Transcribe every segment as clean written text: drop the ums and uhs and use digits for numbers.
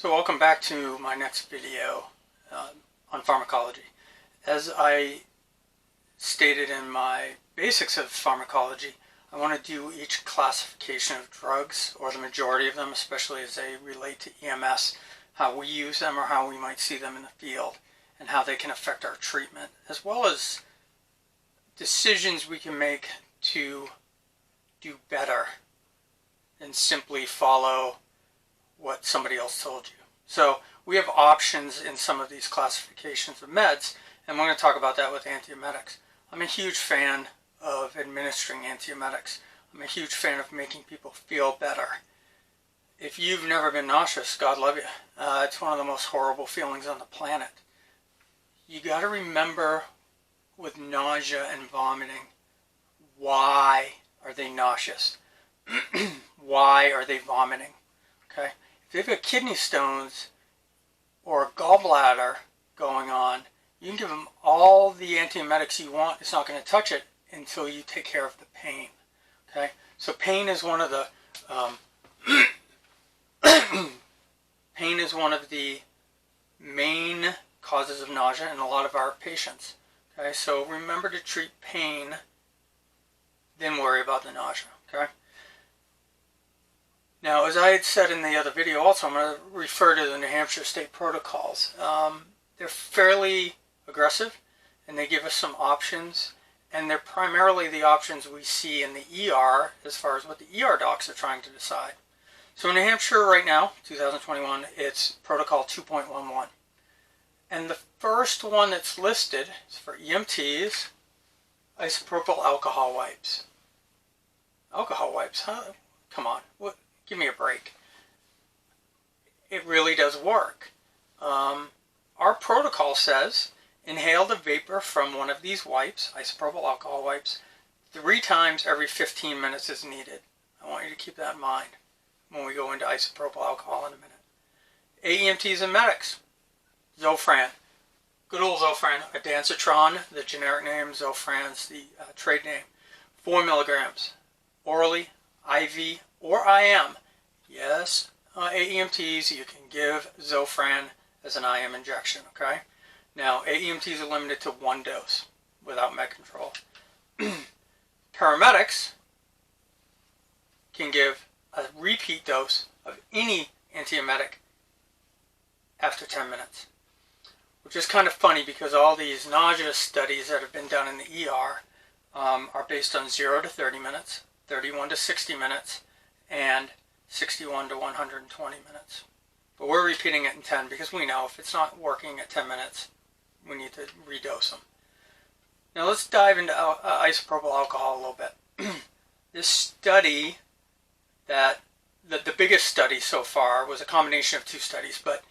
So welcome back to my next video on pharmacology. As I stated in my basics of pharmacology, I want to do each classification of drugs, or the majority of them, especially as they relate to EMS, how we use them or how we might see them in the field, and how they can affect our treatment, as well as decisions we can make to do better than simply follow what somebody else told you. So we have options in some of these classifications of meds, and we're going to talk about that with anti-emetics. I'm a huge fan of administering anti-emetics. I'm a huge fan of making people feel better. If you've never been nauseous, God love you. It's one of the most horrible feelings on the planet. You got to remember with nausea and vomiting, why are they nauseous? Why are they vomiting? Okay? If they've got kidney stones or a gallbladder going on, you can give them all the antiemetics you want. It's not going to touch it until you take care of the pain. Okay, so pain is one of the pain is one of the main causes of nausea in a lot of our patients. Okay, so remember to treat pain, then worry about the nausea. Okay. Now, as I had said in the other video also, I'm going to refer to the New Hampshire state protocols. They're fairly aggressive, and they give us some options, and they're primarily the options we see in the ER as far as what the ER docs are trying to decide. So in New Hampshire right now, 2021, it's Protocol 2.11. And the first one that's listed is for EMTs, isopropyl alcohol wipes. Alcohol wipes, huh? Come on. What? Give me a break. It really does work. Our protocol says inhale the vapor from one of these wipes, isopropyl alcohol wipes, 3 times every 15 minutes is needed. I want you to keep that in mind when we go into isopropyl alcohol in a minute. AEMTs and medics. Zofran. Good old Zofran. Adansatron, the generic name. Zofran's the trade name. 4 milligrams. Orally, IV, or IM. Yes, AEMTs, you can give Zofran as an IM injection, okay? Now, AEMTs are limited to 1 dose without med control. Paramedics can give a repeat dose of any antiemetic after 10 minutes, which is kind of funny because all these nausea studies that have been done in the ER are based on 0 to 30 minutes, 31 to 60 minutes, and 61 to 120 minutes. But we're repeating it in 10 because we know if it's not working at 10 minutes, we need to redose them. Now let's dive into isopropyl alcohol a little bit. This study, that the biggest study so far, was a combination of 2 studies, but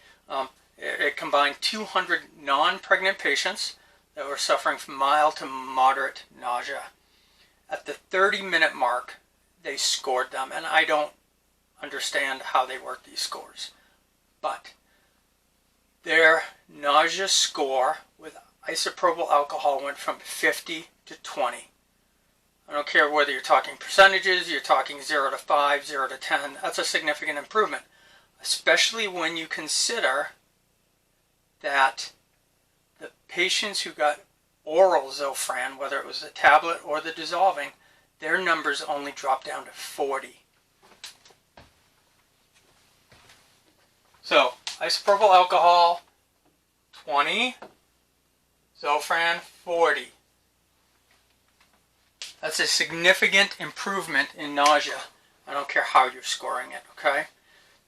it combined 200 non-pregnant patients that were suffering from mild to moderate nausea. At the 30-minute mark, they scored them, and I don't understand how they work these scores, but their nausea score with isopropyl alcohol went from 50 to 20. I don't care whether you're talking percentages, you're talking 0 to 5, 0 to 10, that's a significant improvement, especially when you consider that the patients who got oral Zofran, whether it was the tablet or the dissolving, their numbers only dropped down to 40. So, isopropyl alcohol, 20, Zofran, 40. That's a significant improvement in nausea. I don't care how you're scoring it, okay?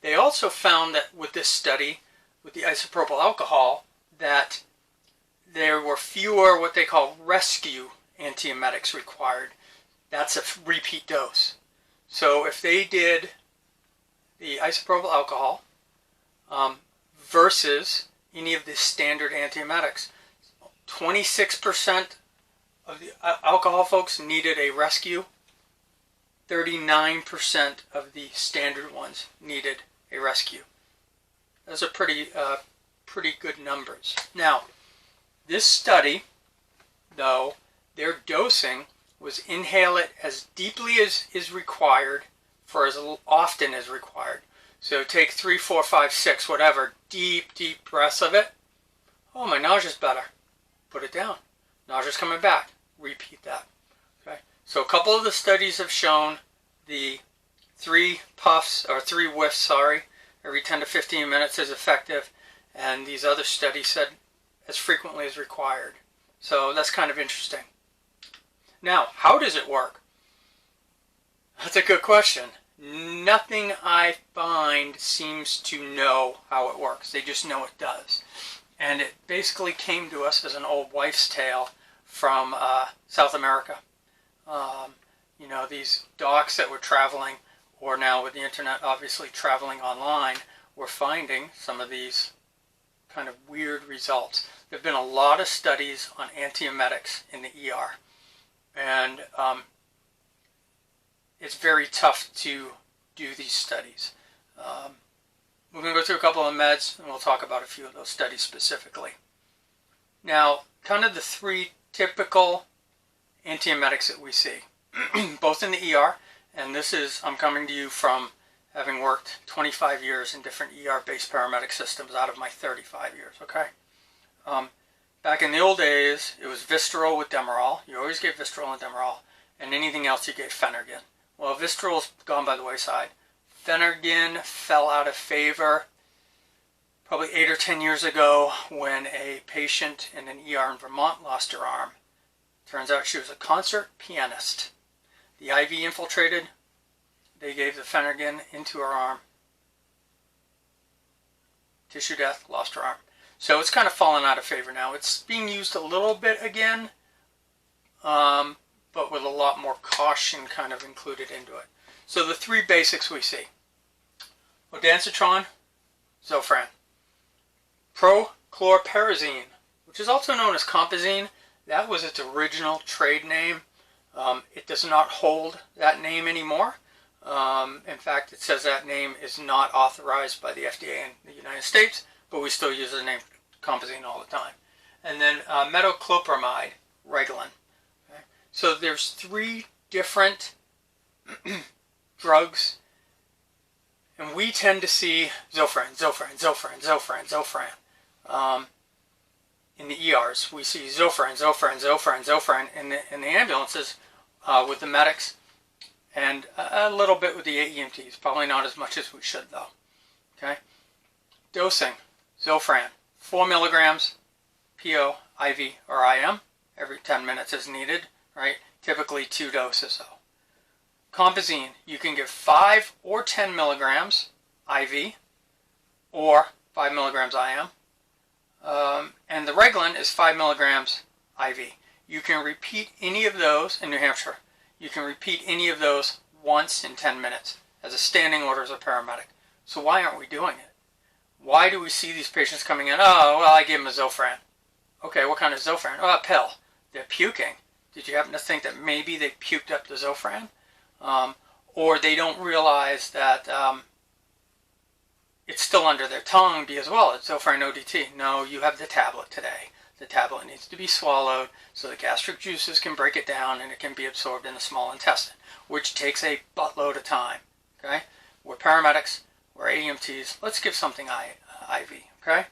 They also found that with this study, with the isopropyl alcohol, that there were fewer what they call rescue antiemetics required. That's a repeat dose. So if they did the isopropyl alcohol versus any of the standard antiemetics, 26% of the alcohol folks needed a rescue, 39% of the standard ones needed a rescue. Those are pretty good numbers. Now, this study, though, their dosing was inhale it as deeply as is required for as often as required. So take 3, 4, 5, 6, whatever, deep, deep breaths of it. Oh, my nausea's better. Put it down. Nausea's coming back. Repeat that. Okay. So a couple of the studies have shown the 3 puffs, or 3 whiffs, sorry, every 10 to 15 minutes is effective. And these other studies said as frequently as required. So that's kind of interesting. Now, how does it work? That's a good question. Nothing I find seems to know how it works. They just know it does. And it basically came to us as an old wives' tale from South America. You know, these docs that were traveling, or now with the internet obviously traveling online, were finding some of these kind of weird results. There have been a lot of studies on anti-emetics in the ER. And it's very tough to do these studies. We're going to go through a couple of meds, and we'll talk about a few of those studies specifically. Now, kind of the 3 typical anti-emetics that we see, both in the ER, and this is, I'm coming to you from having worked 25 years in different ER-based paramedic systems out of my 35 years, okay? Back in the old days, it was Visceral with Demerol. You always gave Visceral and Demerol, and anything else you gave Phenergan. Well, Visceral's gone by the wayside. Phenergan fell out of favor probably 8 or 10 years ago when a patient in an ER in Vermont lost her arm. Turns out she was a concert pianist. The IV infiltrated. They gave the Phenergan into her arm. Tissue death, lost her arm. So it's kind of fallen out of favor now. It's being used a little bit again, but with a lot more caution kind of included into it. So the 3 basics we see: ondansetron, Zofran, prochlorperazine, which is also known as Compazine. That was its original trade name. It does not hold that name anymore. In fact, it says that name is not authorized by the FDA in the United States, but we still use the name Compazine all the time. And then metoclopramide, Reglan. Okay? So there's 3 different drugs, and we tend to see Zofran. In the ERs, we see Zofran in the ambulances with the medics, and a little bit with the AEMTs. Probably not as much as we should, though. Okay. Dosing: Zofran, 4 milligrams, PO, IV, or IM, every 10 minutes as needed, right? Typically 2 doses, though. Compazine, you can give 5 or 10 milligrams IV, or 5 milligrams IM. And the Reglan is 5 milligrams IV. You can repeat any of those in New Hampshire. You can repeat any of those once in 10 minutes as a standing order as a paramedic. So why aren't we doing it? Why do we see these patients coming in? Oh, well, I gave them a Zofran. Okay, what kind of Zofran? Oh, a pill. They're puking. Did you happen to think that maybe they puked up the Zofran? Or they don't realize that it's still under their tongue because, well, it's Zofran ODT. No, you have the tablet today. The tablet needs to be swallowed so the gastric juices can break it down and it can be absorbed in the small intestine, which takes a buttload of time. Okay? We're paramedics, we're AEMTs. Let's give something IV. Okay?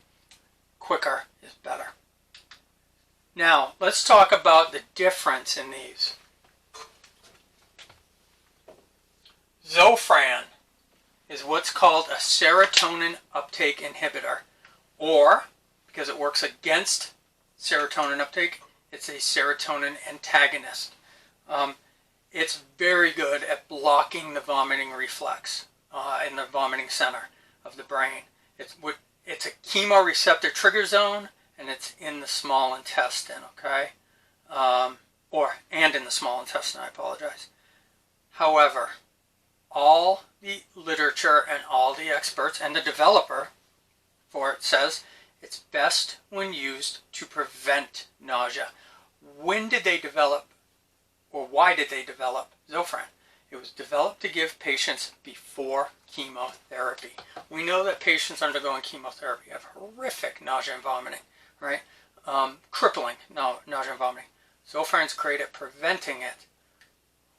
Quicker is better. Now, let's talk about the difference in these. Zofran is what's called a serotonin uptake inhibitor, or, because it works against serotonin uptake, it's a serotonin antagonist. It's very good at blocking the vomiting reflex in the vomiting center of the brain. It's a chemoreceptor trigger zone, and it's in the small intestine, okay? And in the small intestine, I apologize. However, all the literature and all the experts and the developer for it says it's best when used to prevent nausea. When did they develop, or why did they develop Zofran? It was developed to give patients before chemotherapy. We know that patients undergoing chemotherapy have horrific nausea and vomiting, right? Crippling nausea and vomiting. Zofran's great at preventing it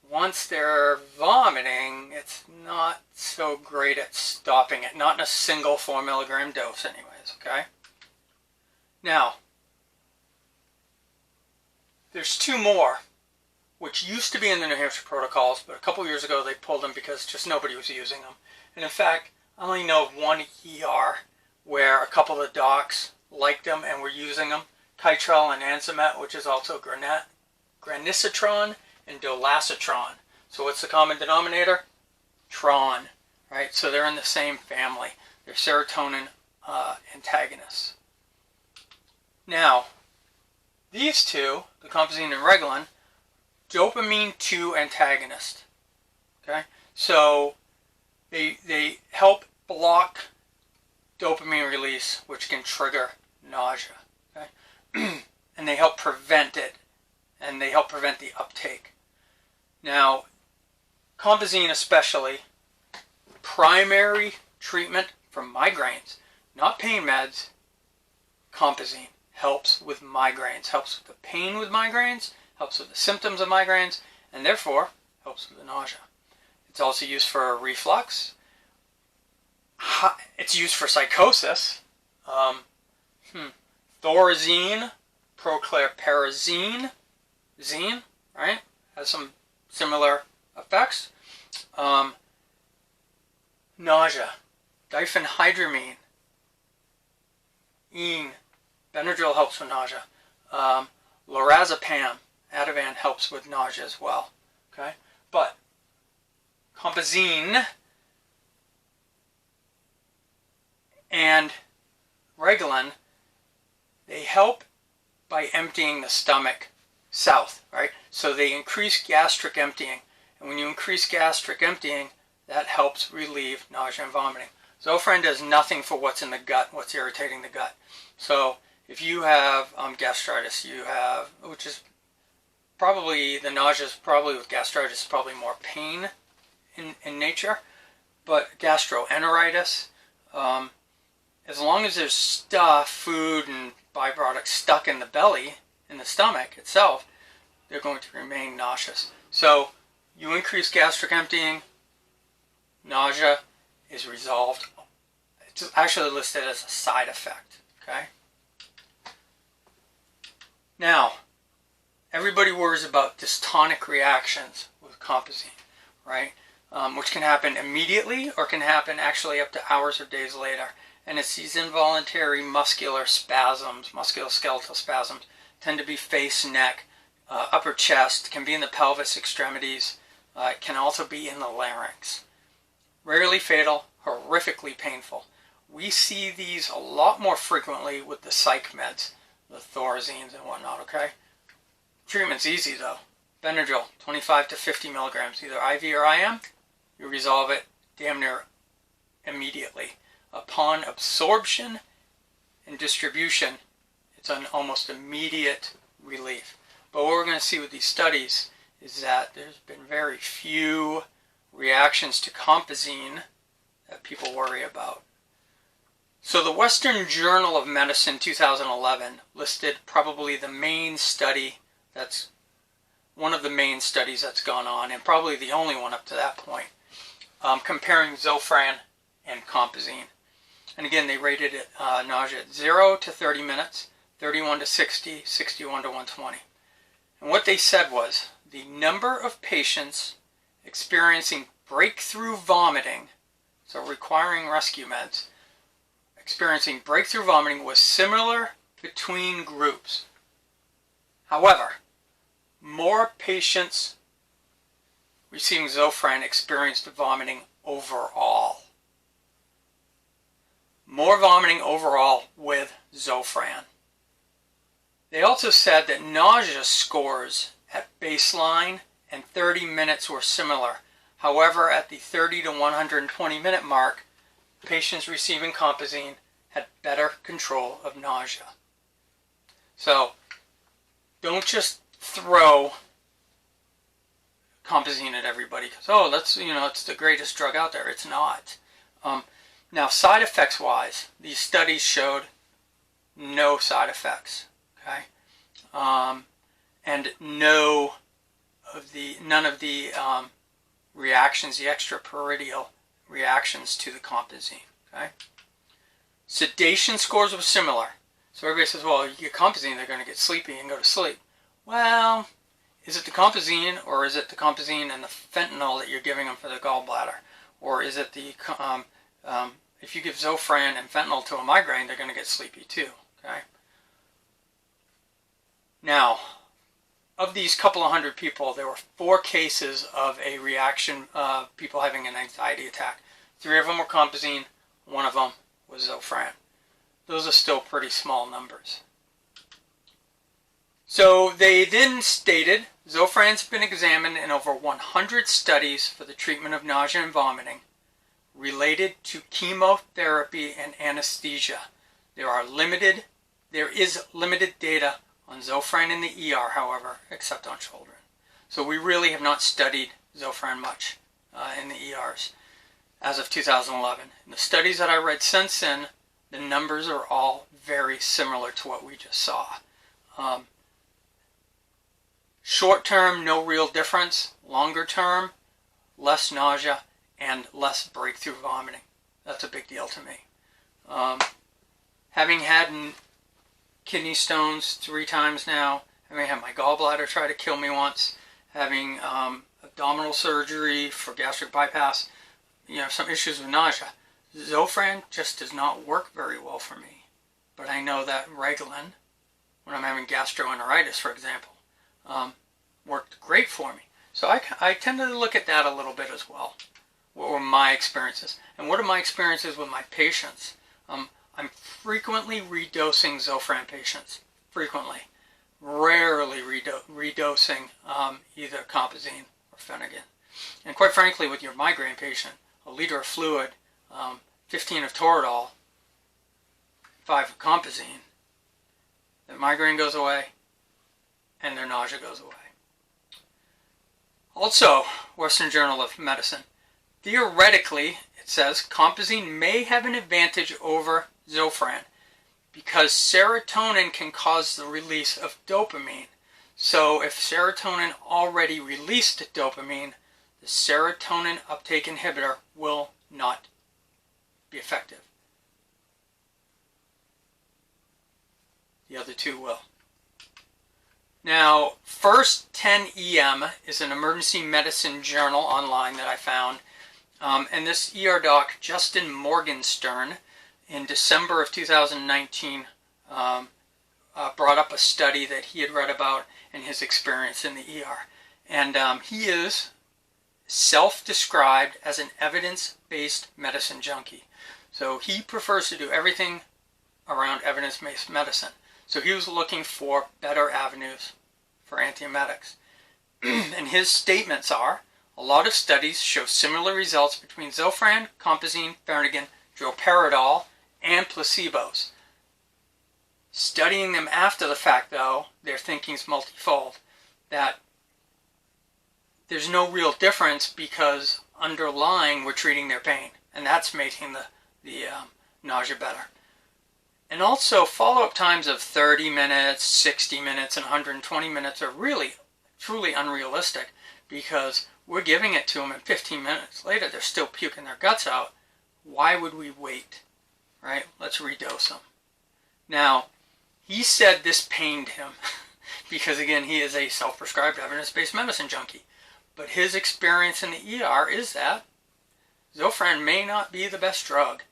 once they're vomiting, it's not so great at stopping it. Not in a single 4 milligram dose anyways, okay? Now, there's two more, which used to be in the New Hampshire protocols, but a couple years ago they pulled them because just nobody was using them. And in fact, I only know of one ER where a couple of docs liked them and were using them. Titrel and Anzamet, which is also granicitron and dolacitron. So what's the common denominator? Tron, right? So they're in the same family. They're serotonin antagonists. Now, these two, the Compazine and Reglan, dopamine 2 antagonist. Okay, so they help block dopamine release, which can trigger nausea. Okay, and they help prevent it, and they help prevent the uptake. Now, Compazine especially, primary treatment for migraines, not pain meds. Compazine helps with migraines, helps with the pain with migraines, helps with the symptoms of migraines, and therefore helps with the nausea. It's also used for reflux. It's used for psychosis. Thorazine, prochlorperazine, right? Has some similar effects. Nausea, diphenhydramine, Benadryl helps with nausea. Lorazepam, Ativan helps with nausea as well. Okay, but Compazine and Reglan, they help by emptying the stomach south, right? So they increase gastric emptying. And when you increase gastric emptying, that helps relieve nausea and vomiting. Zofran does nothing for what's in the gut, what's irritating the gut. So if you have gastritis, which is probably, the nausea is probably with gastritis, probably more pain in nature, but gastroenteritis, as long as there's stuff, food and byproducts stuck in the belly, in the stomach itself, they're going to remain nauseous. So you increase gastric emptying, nausea is resolved. It's actually listed as a side effect. Okay. Now, everybody worries about dystonic reactions with Compazine, right? Which can happen immediately or can happen actually up to hours or days later. And it's these involuntary muscular spasms, musculoskeletal spasms, tend to be face, neck, upper chest, can be in the pelvis extremities, can also be in the larynx. Rarely fatal, horrifically painful. We see these a lot more frequently with the psych meds, the Thorazines and whatnot, okay? Treatment's easy though. Benadryl, 25 to 50 milligrams, either IV or IM. You resolve it damn near immediately. Upon absorption and distribution, it's an almost immediate relief. But what we're going to see with these studies is that there's been very few reactions to Compazine that people worry about. So the Western Journal of Medicine 2011 listed probably the main study, that's one of the main studies that's gone on, and probably the only one up to that point, comparing Zofran and Compazine. And again, they rated it nausea at 0 to 30 minutes, 31 to 60, 61 to 120. And what they said was the number of patients experiencing breakthrough vomiting, so requiring rescue meds, experiencing breakthrough vomiting was similar between groups. However, more patients receiving Zofran experienced vomiting overall. More vomiting overall with Zofran. They also said that nausea scores at baseline and 30 minutes were similar. However, at the 30 to 120 minute mark, patients receiving Compazine had better control of nausea. So, don't just throw Compazine at everybody because, oh, that's, it's the greatest drug out there. It's not. Now, side effects wise, these studies showed no side effects, okay? And no reactions, the extrapyramidal reactions to the Compazine. Okay. Sedation scores were similar. So everybody says, well, you get Compazine, they're going to get sleepy and go to sleep. Well, is it the Compazine, or is it the Compazine and the fentanyl that you're giving them for the gallbladder? Or is it the, if you give Zofran and fentanyl to a migraine, they're going to get sleepy too. Okay. Now, of these couple of hundred people, there were 4 cases of a reaction, people having an anxiety attack. 3 of them were Compazine, 1 of them was Zofran. Those are still pretty small numbers. So they then stated, Zofran's been examined in over 100 studies for the treatment of nausea and vomiting related to chemotherapy and anesthesia. There is limited data on Zofran in the ER, however, except on children. So we really have not studied Zofran much in the ERs as of 2011. In the studies that I read since then, the numbers are all very similar to what we just saw. Short term, no real difference. Longer term, less nausea and less breakthrough vomiting. That's a big deal to me. Having had kidney stones 3 times now, having had my gallbladder try to kill me once, having abdominal surgery for gastric bypass, some issues with nausea. Zofran just does not work very well for me. But I know that Reglan, when I'm having gastroenteritis, for example, worked great for me. So I tend to look at that a little bit as well. What were my experiences? And what are my experiences with my patients? I'm frequently redosing Zofran patients. Frequently. Rarely redosing either Compazine or Phenergan. And quite frankly, with your migraine patient, a liter of fluid, 15 of Toradol, 5 of Compazine, their migraine goes away and their nausea goes away. Also, Western Journal of Medicine, theoretically, it says Compazine may have an advantage over Zofran because serotonin can cause the release of dopamine. So if serotonin already released dopamine, the serotonin uptake inhibitor will not be effective. The other 2 will. Now, First 10 EM is an emergency medicine journal online that I found. And this ER doc, Justin Morgenstern, in December of 2019, brought up a study that he had read about and his experience in the ER. And he is self-described as an evidence-based medicine junkie. So he prefers to do everything around evidence-based medicine. So he was looking for better avenues for anti-emetics. And his statements are, a lot of studies show similar results between Zofran, Compazine, Phenergan, droperidol, and placebos. Studying them after the fact, though, their thinking's multifold. That there's no real difference because underlying we're treating their pain. And that's making the nausea better. And also follow-up times of 30 minutes, 60 minutes, and 120 minutes are really, truly unrealistic because we're giving it to them and 15 minutes later they're still puking their guts out. Why would we wait? Right? Let's redose them. Now, he said this pained him because, again, he is a self-prescribed evidence-based medicine junkie. But his experience in the ER is that Zofran may not be the best drug.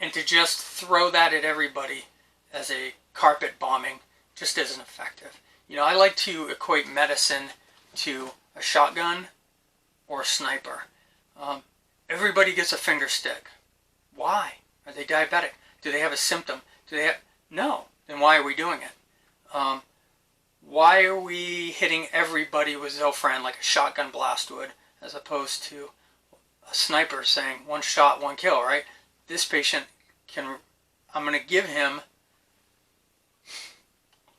And to just throw that at everybody as a carpet bombing just isn't effective. I like to equate medicine to a shotgun or a sniper. Everybody gets a finger stick. Why? Are they diabetic? Do they have a symptom? No. Then why are we doing it? Why are we hitting everybody with Zofran like a shotgun blast would, as opposed to a sniper saying 1 shot, 1 kill, right? This patient I'm going to give him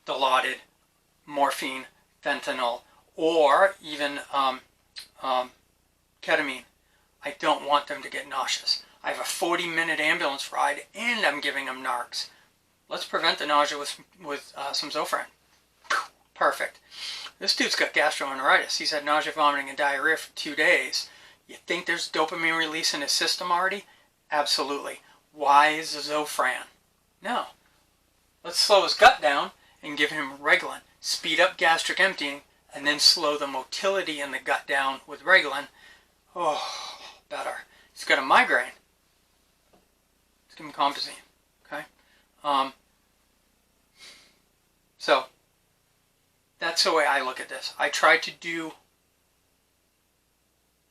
Dilaudid, morphine, fentanyl, or even ketamine. I don't want them to get nauseous. I have a 40-minute ambulance ride and I'm giving them narcs. Let's prevent the nausea with some Zofran. Perfect. This dude's got gastroenteritis. He's had nausea, vomiting, and diarrhea for 2 days. You think there's dopamine release in his system already? Absolutely. Why is Zofran? No. Let's slow his gut down and give him Reglan. Speed up gastric emptying and then slow the motility in the gut down with Reglan. Oh, better. He's got a migraine. Let's give him Compazine. Okay? So, that's the way I look at this. I try to do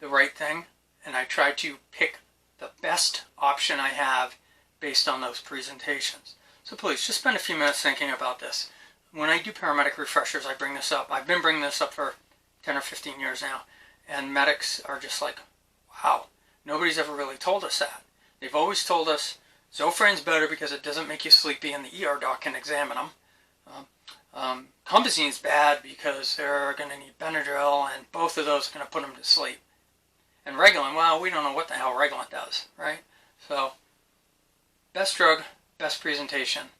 the right thing, and I try to pick the best option I have based on those presentations. So please, just spend a few minutes thinking about this. When I do paramedic refreshers, I bring this up. I've been bringing this up for 10 or 15 years now, and medics are just like, wow, nobody's ever really told us that. They've always told us Zofran's better because it doesn't make you sleepy and the ER doc can examine them. Compazine's bad because they're going to need Benadryl, and both of those are going to put them to sleep. And Reglan, well, we don't know what the hell Reglan does, right? So, best drug, best presentation.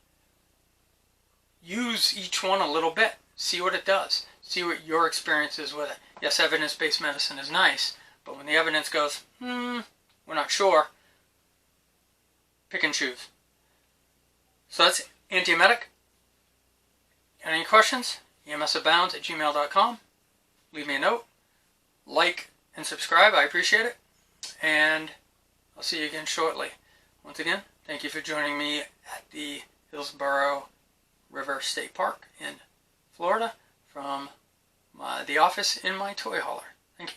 Use each one a little bit. See what it does. See what your experience is with it. Yes, evidence-based medicine is nice, but when the evidence goes, we're not sure, pick and choose. So that's anti-emetic. Got any questions? emsabounds@gmail.com. Leave me a note. Like and subscribe. I appreciate it. And I'll see you again shortly. Once again, thank you for joining me at the Hillsborough River State Park in Florida from the office in my toy hauler.